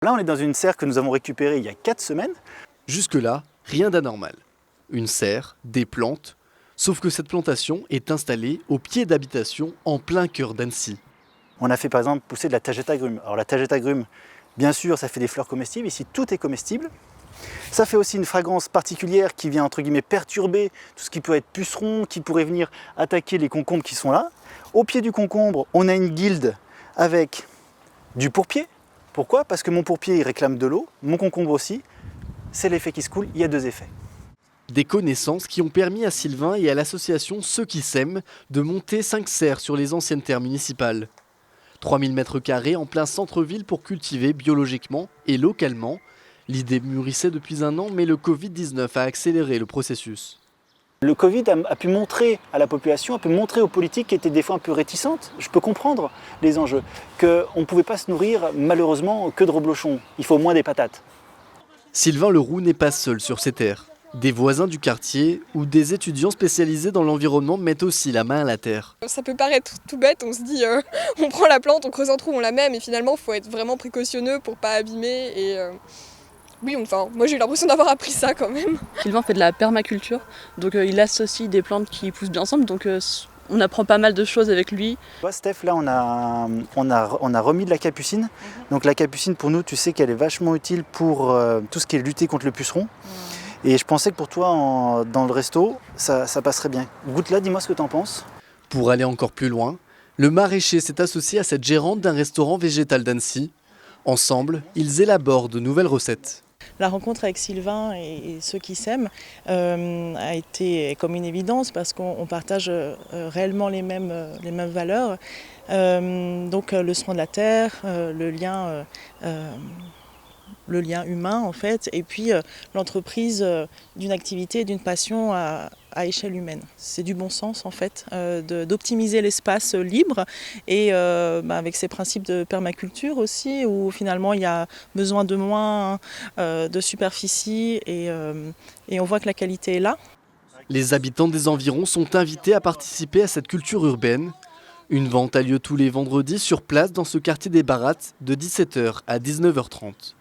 Là, on est dans une serre que nous avons récupérée il y a 4 semaines. Jusque-là, rien d'anormal. Une serre, des plantes, sauf que cette plantation est installée au pied d'habitations en plein cœur d'Annecy. On a fait par exemple pousser de la tagette agrume. Alors la tagette agrume, bien sûr, ça fait des fleurs comestibles. Ici, tout est comestible. Ça fait aussi une fragrance particulière qui vient entre guillemets perturber tout ce qui peut être puceron, qui pourrait venir attaquer les concombres qui sont là. Au pied du concombre, on a une guilde avec du pourpier. Pourquoi? Parce que mon pourpier il réclame de l'eau, mon concombre aussi. C'est l'effet qui se coule, il y a 2 effets. Des connaissances qui ont permis à Sylvain et à l'association Ceux qui s'aiment de monter 5 serres sur les anciennes terres municipales. 3000 m² en plein centre-ville pour cultiver biologiquement et localement. L'idée mûrissait depuis 1 an, mais le Covid-19 a accéléré le processus. Le Covid a pu montrer à la population, a pu montrer aux politiques qui étaient des fois un peu réticentes, je peux comprendre les enjeux, qu'on ne pouvait pas se nourrir malheureusement que de reblochons, il faut au moins des patates. Sylvain Leroux n'est pas seul sur ces terres. Des voisins du quartier ou des étudiants spécialisés dans l'environnement mettent aussi la main à la terre. Ça peut paraître tout bête, on se dit on prend la plante, on creuse un trou, on la met, mais finalement il faut être vraiment précautionneux pour pas abîmer et oui, enfin, moi j'ai eu l'impression d'avoir appris ça quand même. Sylvain fait de la permaculture, donc il associe des plantes qui poussent bien ensemble, donc on apprend pas mal de choses avec lui. Steph, là on a remis de la capucine. Donc la capucine pour nous, tu sais qu'elle est vachement utile pour tout ce qui est lutter contre le puceron. Et je pensais que pour toi, dans le resto, ça passerait bien. Goûte-la, dis-moi ce que t'en penses. Pour aller encore plus loin, le maraîcher s'est associé à cette gérante d'un restaurant végétal d'Annecy. Ensemble, ils élaborent de nouvelles recettes. La rencontre avec Sylvain et Ceux qui s'aiment a été comme une évidence parce qu'on partage réellement les mêmes valeurs. Donc le soin de la terre, le lien humain en fait, et puis l'entreprise d'une activité, d'une passion à échelle humaine. C'est du bon sens en fait, d'optimiser l'espace libre et avec ces principes de permaculture aussi, où finalement il y a besoin de moins de superficie et on voit que la qualité est là. Les habitants des environs sont invités à participer à cette culture urbaine. Une vente a lieu tous les vendredis sur place dans ce quartier des Barattes de 17 h à 19 h 30.